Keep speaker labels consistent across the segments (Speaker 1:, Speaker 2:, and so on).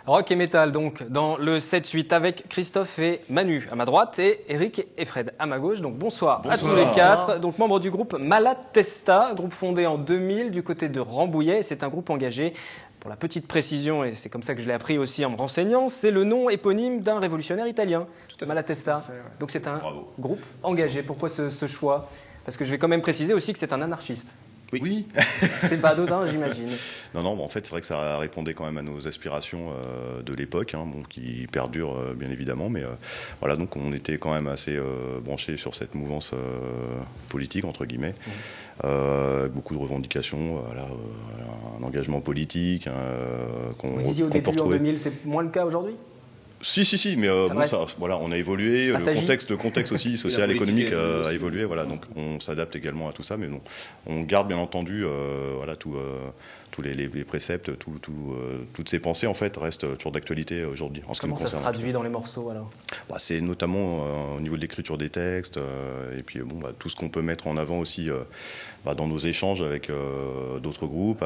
Speaker 1: Rock et métal donc dans le 7-8 avec Christophe et Manu à ma droite et Eric et Fred à ma gauche. Donc bonsoir à tous les quatre. Donc membres du groupe Malatesta, groupe fondé en 2000 du côté de Rambouillet. C'est un groupe engagé. Pour la petite précision, et c'est comme ça que je l'ai appris aussi en me renseignant, c'est le nom éponyme d'un révolutionnaire italien, Malatesta. Donc c'est un groupe engagé. Pourquoi ce choix? Parce que je vais quand même préciser aussi que c'est un anarchiste.
Speaker 2: Oui.
Speaker 1: C'est pas anodin, j'imagine.
Speaker 2: Non, en fait, c'est vrai que ça répondait quand même à nos aspirations de l'époque, qui perdurent bien évidemment, mais voilà, donc on était quand même assez branchés sur cette mouvance politique, entre guillemets, avec beaucoup de revendications, un engagement politique.
Speaker 1: Vous disiez au début, en 2000, c'est moins le cas aujourd'hui ?
Speaker 2: Si, mais voilà, on a évolué, le contexte aussi social, économique a évolué, voilà, donc on s'adapte également à tout ça, mais bon, on garde bien entendu tous les préceptes, toutes ces pensées en fait restent toujours d'actualité aujourd'hui.
Speaker 1: Comment ça se traduit dans les morceaux alors?
Speaker 2: C'est notamment au niveau de l'écriture des textes, et puis tout ce qu'on peut mettre en avant aussi dans nos échanges avec d'autres groupes,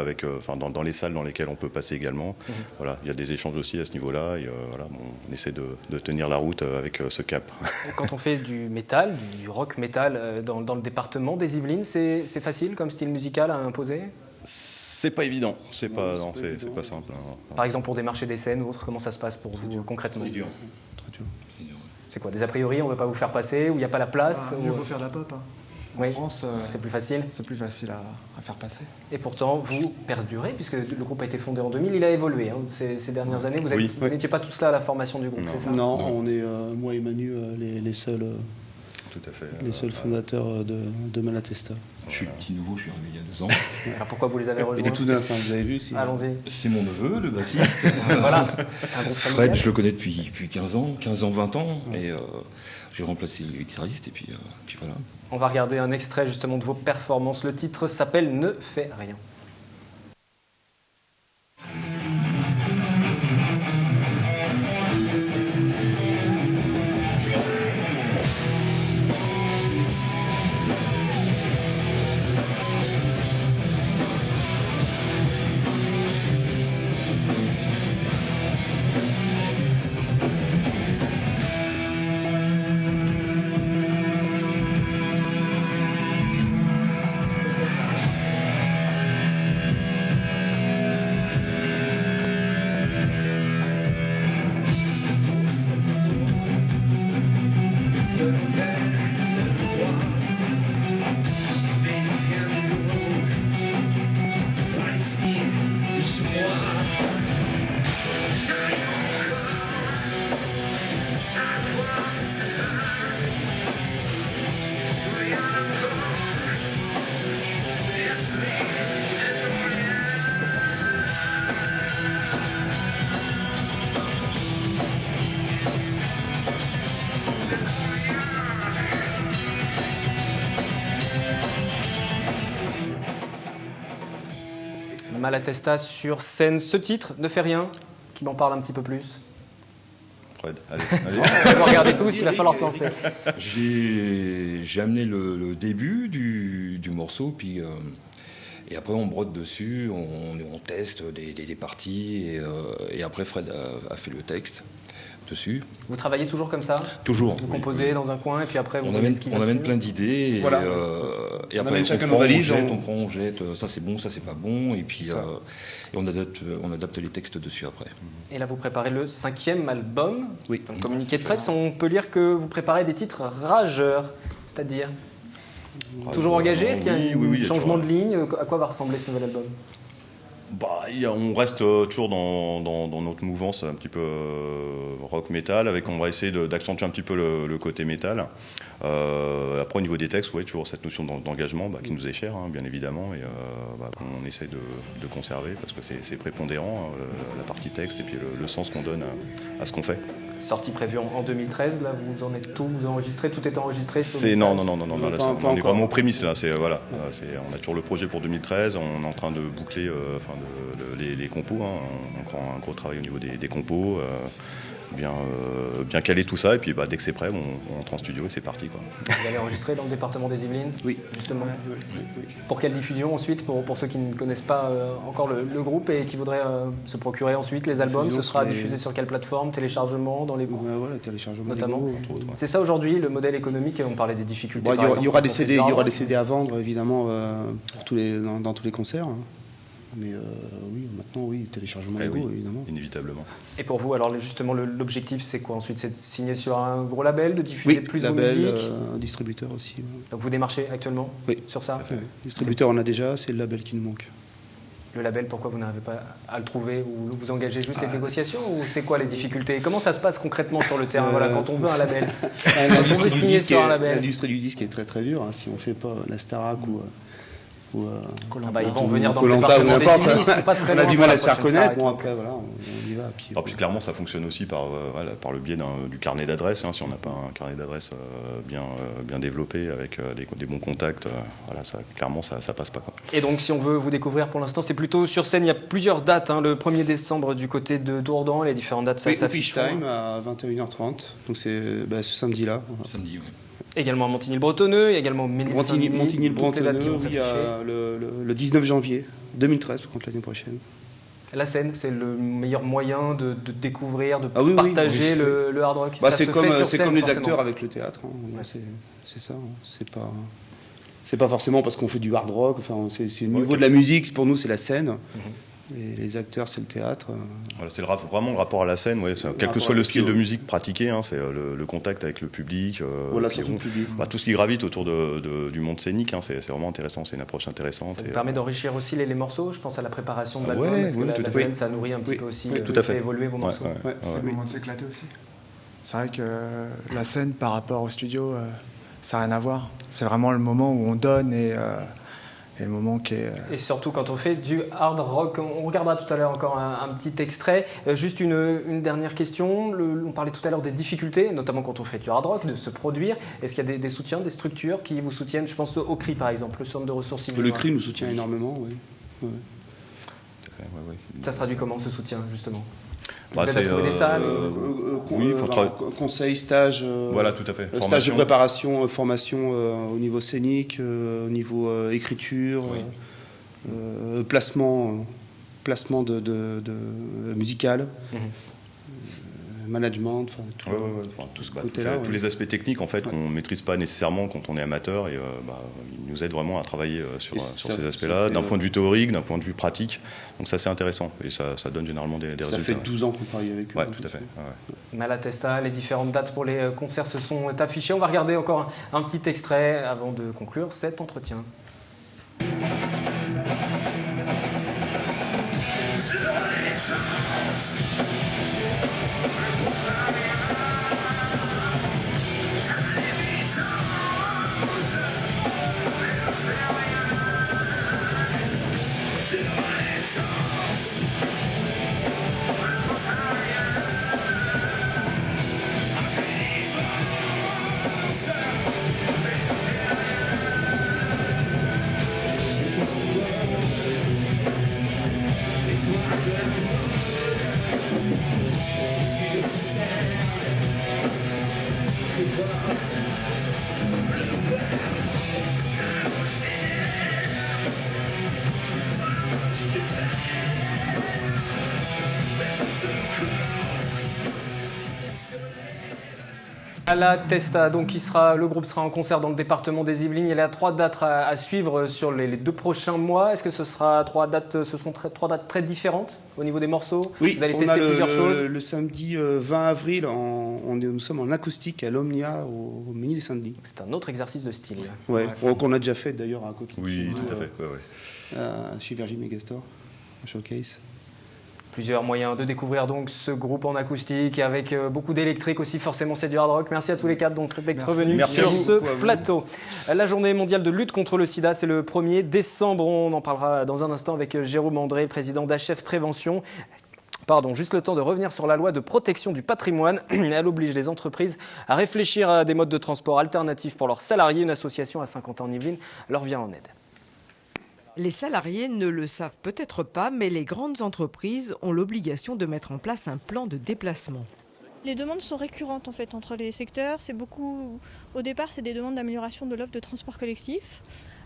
Speaker 2: dans les salles dans lesquelles on peut passer également. Voilà, il y a des échanges aussi à ce niveau-là, et on essaie de tenir la route avec ce cap.
Speaker 1: Quand on fait du métal, du rock métal dans le département des Yvelines, c'est facile comme style musical à imposer?
Speaker 2: C'est pas évident, c'est pas simple.
Speaker 1: Par exemple pour démarcher des scènes ou autre, comment ça se passe pour vous concrètement?
Speaker 3: C'est dur.
Speaker 2: Très dur.
Speaker 1: C'est quoi, des a priori, on ne veut pas vous faire passer, ou il n'y a pas la place?
Speaker 4: Il faut faire de la pop. En France,
Speaker 1: c'est plus facile.
Speaker 4: C'est plus facile à faire passer.
Speaker 1: Et pourtant, vous perdurez, puisque le groupe a été fondé en 2000, il a évolué ces dernières années. Vous n'étiez pas tous là à la formation du groupe, c'est ça?
Speaker 5: Non, on est, moi et Manu, les seuls.
Speaker 2: Tout à fait.
Speaker 5: Les seuls fondateurs de Malatesta.
Speaker 3: Je suis petit nouveau, je suis arrivé il y a 2 ans.
Speaker 1: Alors pourquoi vous les avez rejoints?
Speaker 5: Il est tout neuf, vous avez vu.
Speaker 1: Allons-y.
Speaker 3: C'est mon neveu, le bassiste.
Speaker 1: Voilà, un groupe familial.
Speaker 3: Fred, je le connais depuis 15 ans, 20 ans. Et j'ai remplacé le guitariste et puis voilà.
Speaker 1: On va regarder un extrait justement de vos performances. Le titre s'appelle « Ne fais rien ». Malatesta sur scène. Ce titre, Ne fais rien, qui m'en parle un petit peu plus.
Speaker 2: Fred, allez.
Speaker 1: Vous regardez tous, il va falloir se lancer.
Speaker 3: J'ai amené le début du morceau, puis et après on brode dessus, on teste des parties, et après Fred a fait le texte dessus.
Speaker 1: Vous travaillez toujours comme ça?
Speaker 3: Toujours.
Speaker 1: Vous composez dans un coin et puis après
Speaker 3: on amène plein d'idées,
Speaker 5: voilà.
Speaker 3: Et après on prend, on jette, ça c'est bon, ça c'est pas bon, et puis et on adapte les textes dessus après.
Speaker 1: Et là vous préparez le 5e album.
Speaker 5: Oui.
Speaker 1: Dans le communiqué de presse, on peut lire que vous préparez des titres rageurs, c'est-à-dire toujours engagé. Est-ce qu'il y a un changement de ligne? À quoi va ressembler ce nouvel album?
Speaker 2: On reste toujours dans notre mouvance un petit peu rock metal, on va essayer d'accentuer un petit peu le côté métal. Après au niveau des textes, toujours cette notion d'engagement qui nous est chère, bien évidemment, et qu'on essaie de conserver parce que c'est prépondérant, la partie texte et puis le sens qu'on donne à ce qu'on fait.
Speaker 1: Sortie prévue en 2013, là vous en êtes tout, vous enregistrez, tout est enregistré?
Speaker 2: Non, là, on est vraiment aux prémices là. On a toujours le projet pour 2013, on est en train de boucler les compos, encore un gros travail au niveau des compos. bien caler tout ça. Et puis dès que c'est prêt, on entre en studio et c'est parti, quoi.
Speaker 1: Vous allez enregistrer dans le département des Yvelines?
Speaker 5: Oui.
Speaker 1: Justement.
Speaker 5: Oui.
Speaker 1: Pour quelle diffusion ensuite, pour ceux qui ne connaissent pas encore le groupe et qui voudraient se procurer ensuite les albums? Ce sera diffusé sur quelle plateforme? Téléchargement dans les
Speaker 5: Voilà, téléchargement
Speaker 1: notamment.
Speaker 5: Lego,
Speaker 2: Autres, ouais.
Speaker 1: C'est ça aujourd'hui le modèle économique. On parlait des difficultés.
Speaker 5: Bon,
Speaker 1: par exemple,
Speaker 5: il y aura des
Speaker 1: quand on fait
Speaker 5: CD,
Speaker 1: du
Speaker 5: il y aura
Speaker 1: hard
Speaker 5: des
Speaker 1: rock.
Speaker 5: CD à vendre évidemment dans tous les concerts. Hein. Mais oui, maintenant oui, téléchargement Lego
Speaker 2: Oui,
Speaker 5: évidemment.
Speaker 2: inévitablement.
Speaker 1: Et pour vous, alors justement, l'objectif c'est quoi ensuite? C'est de signer sur un gros label, de diffuser
Speaker 5: Oui,
Speaker 1: plus de
Speaker 5: label,
Speaker 1: musique?
Speaker 5: distributeur aussi. Ouais.
Speaker 1: Donc vous démarchez actuellement
Speaker 5: Oui.
Speaker 1: sur ça?
Speaker 5: Ouais. Distributeur on a déjà, c'est le label qui nous manque.
Speaker 1: Le label, pourquoi vous n'arrivez pas à le trouver? Ou vous engagez juste les négociations? Ou c'est quoi les difficultés? Comment ça se passe concrètement sur le terrain, voilà, quand on veut un label? On veut signer sur un label.
Speaker 5: L'industrie du disque est très très dure. Hein, si on fait pas la Starac ou
Speaker 1: Ils vont venir dans le
Speaker 5: Koh-Lanta ou
Speaker 1: département des
Speaker 5: n'importe.
Speaker 1: Yvelines, ils sont pas très
Speaker 5: On a
Speaker 1: loin
Speaker 5: du
Speaker 1: pour
Speaker 5: mal
Speaker 1: la
Speaker 5: à se faire
Speaker 1: prochaine
Speaker 5: connaître.
Speaker 1: Starac.
Speaker 5: Bon après voilà, on y va.
Speaker 2: Puis clairement, ça fonctionne aussi par le biais du carnet d'adresses. Hein. Si on n'a pas un carnet d'adresses bien développé avec des bons contacts, clairement, ça passe pas, quoi.
Speaker 1: Et donc, si on veut vous découvrir pour l'instant, c'est plutôt sur scène. Il y a plusieurs dates. Hein. Le 1er décembre du côté de Dourdan, les différentes dates, ça
Speaker 5: Oui,
Speaker 1: s'affiche.
Speaker 5: Fish Time à 21h30. Donc c'est ce samedi-là.
Speaker 3: Samedi, oui.
Speaker 1: Également à Montigny-le-Bretonneux, et également au Ménil-Saint-Denis. Toutes les dates qui vont
Speaker 5: Montigny-le-Bretonneux, oui,
Speaker 1: s'afficher.
Speaker 5: le 19 janvier 2013, par contre l'année prochaine.
Speaker 1: La scène, c'est le meilleur moyen de découvrir, de
Speaker 5: Oui,
Speaker 1: partager le hard rock.
Speaker 5: Bah,
Speaker 1: Ça
Speaker 5: c'est
Speaker 1: se
Speaker 5: comme,
Speaker 1: fait sur
Speaker 5: c'est
Speaker 1: scène,
Speaker 5: comme les
Speaker 1: forcément.
Speaker 5: acteurs avec le théâtre. Hein. Ouais, c'est ça. Hein. C'est pas forcément parce qu'on fait du hard rock. Enfin, c'est le niveau de la musique. Pour nous, c'est la scène. Et les acteurs, c'est le théâtre.
Speaker 2: Voilà, c'est vraiment le rapport à la scène, quel que soit le style de musique pratiqué, hein, c'est le contact avec le public,
Speaker 5: Voilà,
Speaker 2: puis
Speaker 5: surtout le public.
Speaker 2: tout ce qui gravite autour du monde scénique, hein, c'est vraiment intéressant, c'est une approche intéressante.
Speaker 1: Ça vous permet d'enrichir aussi les morceaux, je pense à la préparation de l'album,
Speaker 2: ouais,
Speaker 1: parce que
Speaker 2: oui,
Speaker 1: la
Speaker 2: tout à
Speaker 1: scène,
Speaker 2: fait.
Speaker 1: ça nourrit un petit peu aussi,
Speaker 2: tout
Speaker 1: ça
Speaker 2: à fait.
Speaker 1: fait évoluer vos morceaux.
Speaker 5: Ouais.
Speaker 4: C'est le moment de s'éclater aussi. C'est vrai que la scène par rapport au studio, ça n'a rien à voir. C'est vraiment le moment où on donne et le moment qui est...
Speaker 1: Et surtout quand on fait du hard rock. On regardera tout à l'heure encore un petit extrait. Juste une dernière question. On parlait tout à l'heure des difficultés, notamment quand on fait du hard rock, de se produire. Est-ce qu'il y a des soutiens, des structures qui vous soutiennent? Je pense au CRI par exemple, le Centre de ressources civiles.
Speaker 5: Le CRI nous soutient énormément. Oui. Ouais.
Speaker 1: Ça se traduit comment ce soutien justement? Vous
Speaker 2: Bah,
Speaker 1: aidez à trouver des salles?
Speaker 5: Conseil, stage,
Speaker 2: Voilà, tout à fait.
Speaker 5: stage de
Speaker 2: Formation.
Speaker 5: préparation, formation au niveau scénique, au niveau écriture, placement de musical, management, enfin tout ce côté-là.
Speaker 2: Tous les aspects techniques en fait qu'on ne maîtrise pas nécessairement quand on est amateur, et ils nous aident vraiment à travailler sur ces aspects-là, d'un point de vue théorique, d'un point de vue pratique. Donc ça c'est intéressant et ça donne généralement des résultats.
Speaker 5: Ça fait 12 ans qu'on travaille avec eux.
Speaker 2: Ouais, tout à fait. Ouais.
Speaker 1: Malatesta, les différentes dates pour les concerts se sont affichées. On va regarder encore un petit extrait avant de conclure cet entretien. Malatesta, donc le groupe sera en concert dans le département des Yvelines. Il y a 3 dates à suivre sur les 2 prochains mois. Est-ce que ce seront 3 dates très différentes au niveau des morceaux?
Speaker 5: Oui,
Speaker 1: vous allez
Speaker 5: on
Speaker 1: tester
Speaker 5: a
Speaker 1: plusieurs choses.
Speaker 5: le samedi 20 avril, nous sommes en acoustique à l'Omnia au Ménil-Saint-Denis.
Speaker 1: C'est un autre exercice de style.
Speaker 5: Ouais, qu'on a déjà fait d'ailleurs à côté.
Speaker 2: Oui, tout à fait.
Speaker 5: Chez Virgin Megastore, un showcase.
Speaker 1: Plusieurs moyens de découvrir donc ce groupe en acoustique avec beaucoup d'électrique aussi, forcément c'est du hard rock. Merci à tous les 4 d'être venus sur ce plateau. La journée mondiale de lutte contre le sida, c'est le 1er décembre. On en parlera dans un instant avec Jérôme André, président d'HF Prévention. Juste le temps de revenir sur la loi de protection du patrimoine. Elle oblige les entreprises à réfléchir à des modes de transport alternatifs pour leurs salariés. Une association à Saint-Quentin-en-Yvelines leur vient en aide.
Speaker 6: Les salariés ne le savent peut-être pas, mais les grandes entreprises ont l'obligation de mettre en place un plan de déplacement.
Speaker 7: Les demandes sont récurrentes en fait entre les secteurs. C'est beaucoup, au départ, c'est des demandes d'amélioration de l'offre de transport collectif.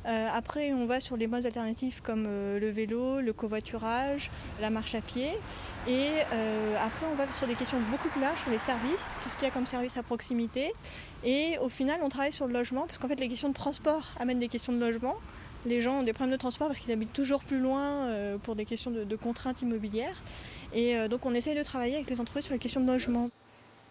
Speaker 7: Après, on va sur les modes alternatifs comme le vélo, le covoiturage, la marche à pied. Et après, on va sur des questions beaucoup plus larges sur les services, qu'est-ce qu'il y a comme service à proximité. Et au final, on travaille sur le logement, parce qu'en fait, les questions de transport amènent des questions de logement. Les gens ont des problèmes de transport parce qu'ils habitent toujours plus loin pour des questions de contraintes immobilières. Et donc, on essaye de travailler avec les entreprises sur les questions de logement.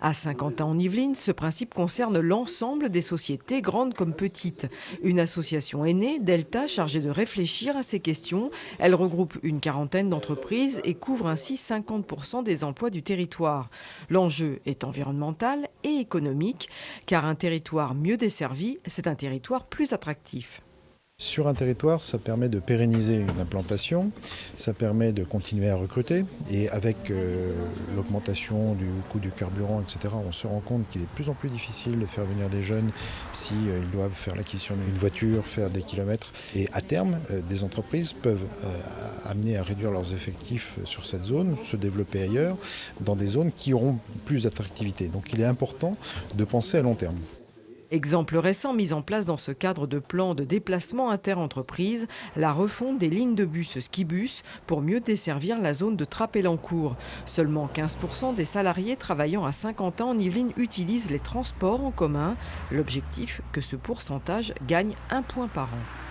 Speaker 6: À Saint-Quentin-en-Yvelines, ce principe concerne l'ensemble des sociétés, grandes comme petites. Une association est née, Delta, chargée de réfléchir à ces questions. Elle regroupe une quarantaine d'entreprises et couvre ainsi 50% des emplois du territoire. L'enjeu est environnemental et économique, car un territoire mieux desservi, c'est un territoire plus attractif.
Speaker 8: Sur un territoire, ça permet de pérenniser une implantation, ça permet de continuer à recruter et avec l'augmentation du coût du carburant, etc., on se rend compte qu'il est de plus en plus difficile de faire venir des jeunes si ils doivent faire l'acquisition d'une voiture, faire des kilomètres. Et à terme, des entreprises peuvent amener à réduire leurs effectifs sur cette zone, se développer ailleurs, dans des zones qui auront plus d'attractivité. Donc il est important de penser à long terme.
Speaker 6: Exemple récent mis en place dans ce cadre de plan de déplacement inter-entreprises, la refonte des lignes de bus Skibus pour mieux desservir la zone de Trappes-Elancourt. Seulement 15% des salariés travaillant à Saint-Quentin-en-Yvelines utilisent les transports en commun. L'objectif, que ce pourcentage gagne 1 point par an.